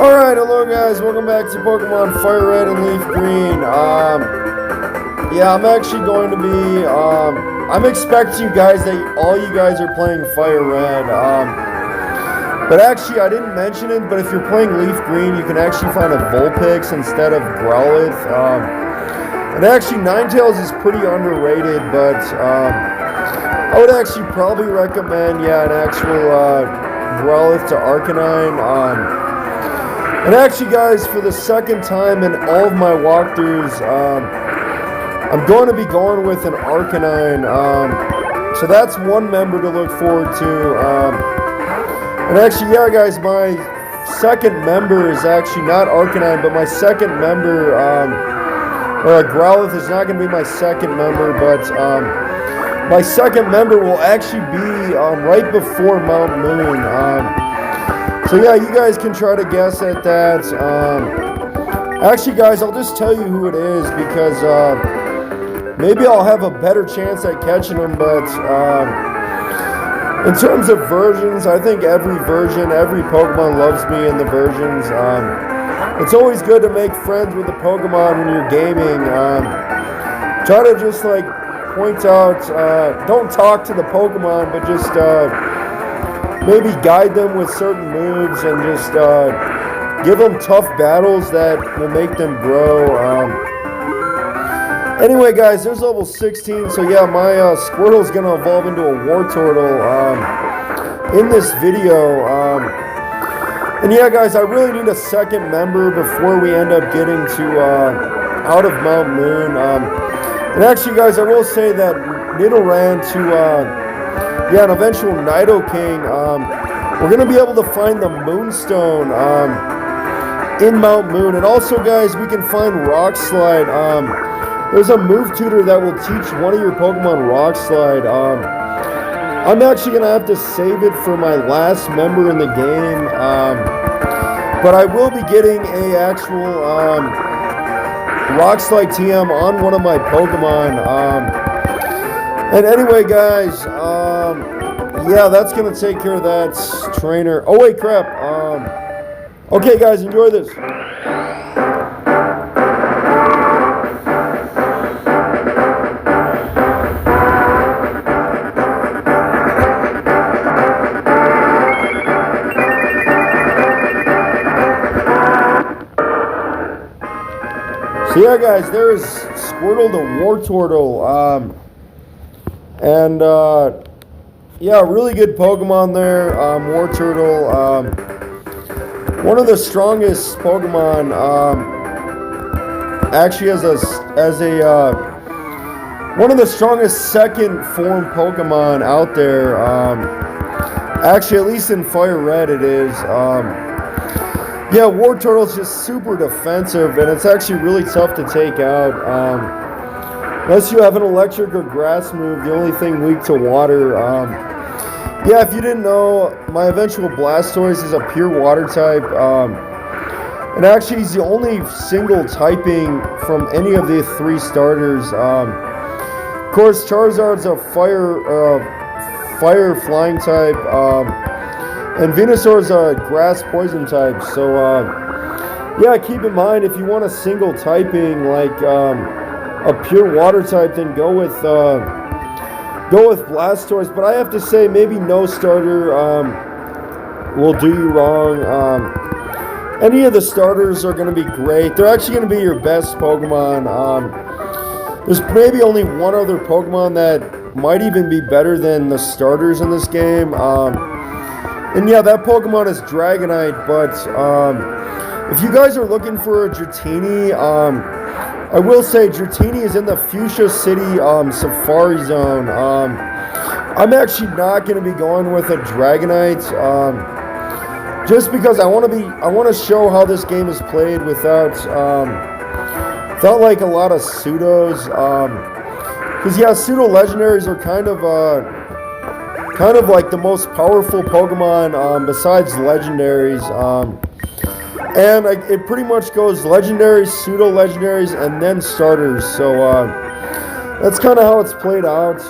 Alright, hello guys, welcome back to Pokemon FireRed and Leaf Green. Yeah, I'm actually going to be, I'm expecting you guys that all you guys are playing FireRed. But actually, I didn't mention it, but if you're playing Leaf Green, you can actually find a Vulpix instead of Growlithe. And actually, Ninetales is pretty underrated, but, I would actually probably recommend, an actual, Growlithe to Arcanine. And actually, guys, for the second time in all of my walkthroughs, I'm going to be going with an Arcanine. So that's one member to look forward to. And actually, guys, my second member is actually not Arcanine, but my second member, Growlithe is not going to be my second member, but my second member will actually be right before Mount Moon. So you guys can try to guess at that. Actually, guys, I'll just tell you who it is because maybe I'll have a better chance at catching them. But in terms of versions, I think every Pokemon loves me in the versions. It's always good to make friends with the Pokemon when you're gaming. Try to just point out, don't talk to the Pokemon, but just maybe guide them with certain moves and just give them tough battles that will make them grow. Anyway, guys, there's level 16, so my Squirtle's going to evolve into a Wartortle in this video. And guys, I really need a second member before we end up getting to out of Mount Moon. And actually, guys, I will say that Nidoran to an eventual Nidoking, we're going to be able to find the Moonstone in Mount Moon. And also, guys, we can find Rock Slide. There's a move tutor that will teach one of your Pokemon Rock Slide. I'm actually going to have to save it for my last member in the game. But I will be getting a actual Rock Slide TM on one of my Pokemon. And anyway, guys, that's going to take care of that trainer. Oh, wait, crap. Okay, guys, enjoy this. So, guys, there's Squirtle to Wartortle. And, really good Pokemon there. Wartortle, one of the strongest Pokemon, actually one of the strongest second form Pokemon out there. Actually, at least in FireRed it is. Wartortle's just super defensive, and it's actually really tough to take out. Unless you have an electric or grass move, the only thing weak to water. If you didn't know, my eventual Blastoise is a pure water type. And actually, he's the only single typing from any of the three starters. Of course, Charizard's a fire flying type. And Venusaur's a grass poison type. So, keep in mind, if you want a single typing like a pure water type, then go with Blastoise. But I have to say, maybe no starter will do you wrong. Any of the starters are going to be great. They're actually going to be your best Pokemon. There's maybe only one other Pokemon that might even be better than the starters in this game. And that Pokemon is Dragonite. But if you guys are looking for a Dratini, I will say Dratini is in the Fuchsia City Safari Zone. I'm actually not going to be going with a Dragonite, just because I want to show how this game is played without like a lot of pseudos. Because pseudo legendaries are kind of like the most powerful Pokemon besides legendaries. And it pretty much goes legendaries, pseudo-legendaries, and then starters. So that's kind of how it's played out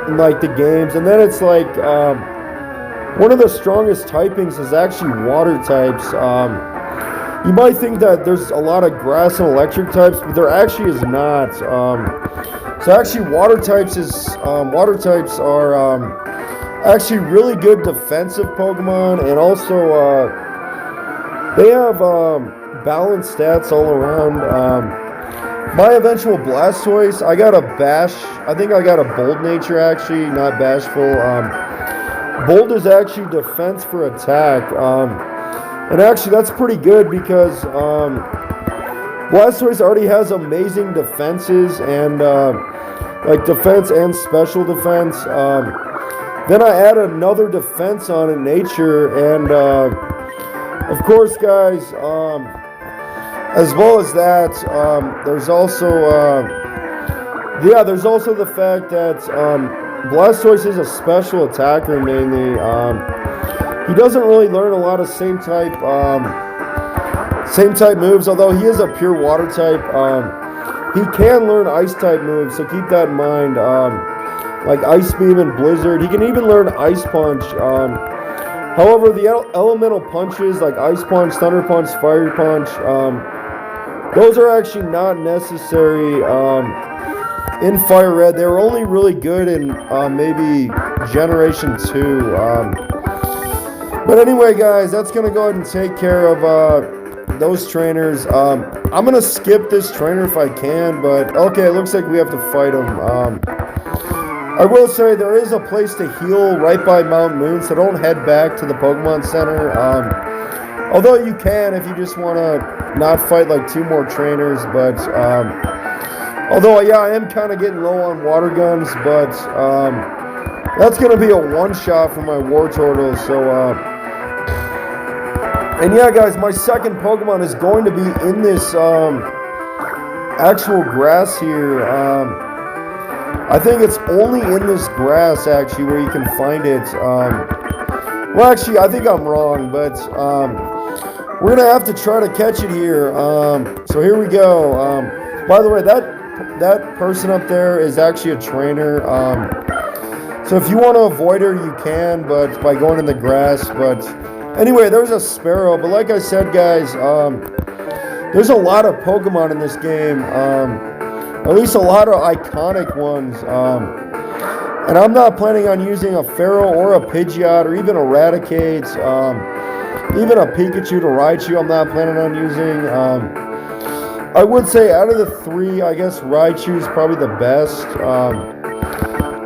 in the games. And then it's one of the strongest typings is actually water types. You might think that there's a lot of grass and electric types, but there actually is not. So actually, water types are actually really good defensive Pokemon, and also they have balanced stats all around. My eventual Blastoise, I got a Bash. I think I got a Bold Nature actually, not Bashful. Bold is actually defense for attack. And actually, that's pretty good because Blastoise already has amazing defenses and like defense and special defense. Then I add another defense on it, nature, and of course, guys, as well as that, there's also there's also the fact that Blastoise is a special attacker mainly. He doesn't really learn a lot of same type moves, although he is a pure water type. He can learn ice type moves, so keep that in mind. Like Ice Beam and Blizzard. He can even learn Ice Punch. However, the elemental punches like Ice Punch, Thunder Punch, Fire Punch, those are actually not necessary in FireRed. They were only really good in maybe Generation 2. But anyway, guys, that's going to go ahead and take care of those trainers. I'm going to skip this trainer if I can, but okay, it looks like we have to fight him. I will say there is a place to heal right by Mount Moon, so don't head back to the Pokemon Center. Although you can if you just want to not fight like 2 more trainers, but although yeah, I am kind of getting low on water guns, but that's going to be a one-shot for my Wartortle, so and yeah, guys, my second Pokemon is going to be in this actual grass here. I think it's only in this grass, actually, where you can find it. Well, actually, I think I'm wrong, but we're going to have to try to catch it here. So here we go. By the way, that person up there is actually a trainer. So if you want to avoid her, you can, but by going in the grass. But anyway, there's a Sparrow. But like I said, guys, there's a lot of Pokemon in this game. At least a lot of iconic ones. And I'm not planning on using a Pharaoh or a Pidgeot or even Eradicate. Even a Pikachu to Raichu I'm not planning on using. I would say out of the 3, I guess Raichu is probably the best.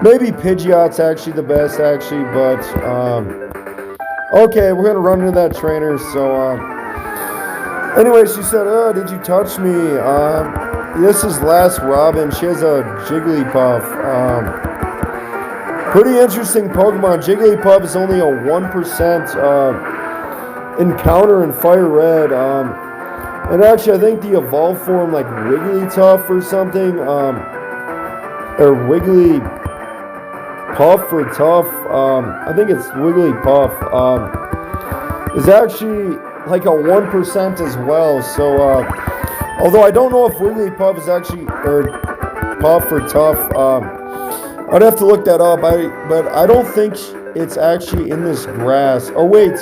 Maybe Pidgeot's actually the best, actually. But, okay, we're going to run into that trainer. So, anyway, she said, did you touch me? This is Last Robin. She has a Jigglypuff. Pretty interesting Pokemon. Jigglypuff is only a 1% encounter in FireRed. And actually, I think the evolved form, like Wigglytuff or something, or Wigglypuff or Tough, I think it's Wigglypuff, is actually like a 1% as well. So, although I don't know if Wigglypuff is actually, or Puff or Tough, I'd have to look that up. But I don't think it's actually in this grass. Oh wait,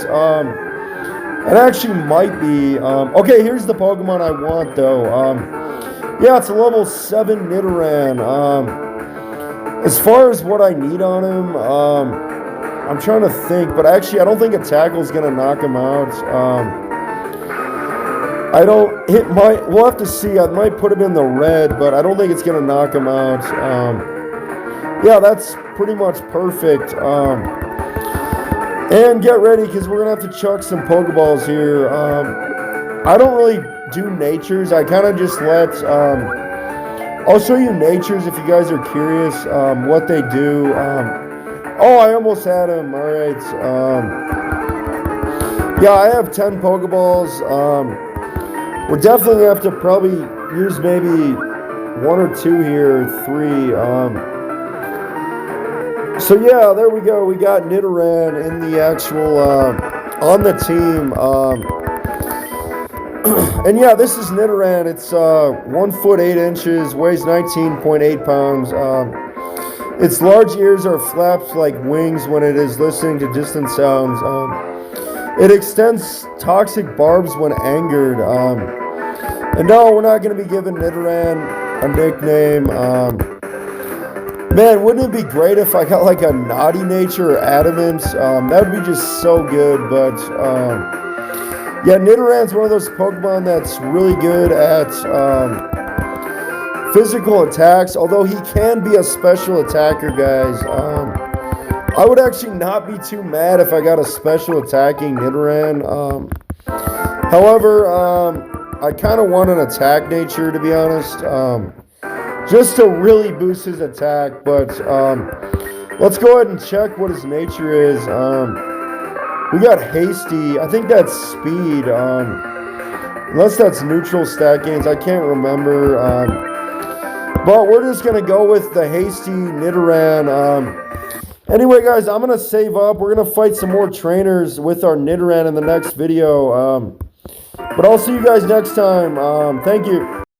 it actually might be. Okay, here's the Pokemon I want though. Yeah, it's a level 7 Nidoran. As far as what I need on him, I'm trying to think, but actually I don't think a tackle is gonna knock him out. We'll have to see. I might put him in the red, but I don't think it's going to knock him out. Yeah, that's pretty much perfect. And get ready, because we're going to have to chuck some Pokeballs here. I don't really do natures. I kind of just let... I'll show you natures if you guys are curious what they do. Oh, I almost had him. All right. Yeah, I have 10 Pokeballs. We're definitely going to have to probably use maybe 1 or 2 here, or 3. So yeah, there we go. We got Nidoran in the actual, on the team. And yeah, this is Nidoran. It's 1 foot 8 inches, weighs 19.8 pounds. Its large ears are flapped like wings when it is listening to distant sounds. It extends toxic barbs when angered. And no, we're not going to be giving Nidoran a nickname. Man, wouldn't it be great if I got like a naughty nature or adamant? That would be just so good. But yeah, Nidoran's one of those Pokemon that's really good at physical attacks, although he can be a special attacker, guys. I would actually not be too mad if I got a special attacking Nidoran. However, I kind of want an attack nature, to be honest, just to really boost his attack. But let's go ahead and check what his nature is. We got hasty. I think that's speed. Unless that's neutral stat gains, I can't remember. But we're just going to go with the hasty Nidoran. Anyway, guys, I'm going to save up. We're going to fight some more trainers with our Nidoran in the next video. But I'll see you guys next time. Thank you.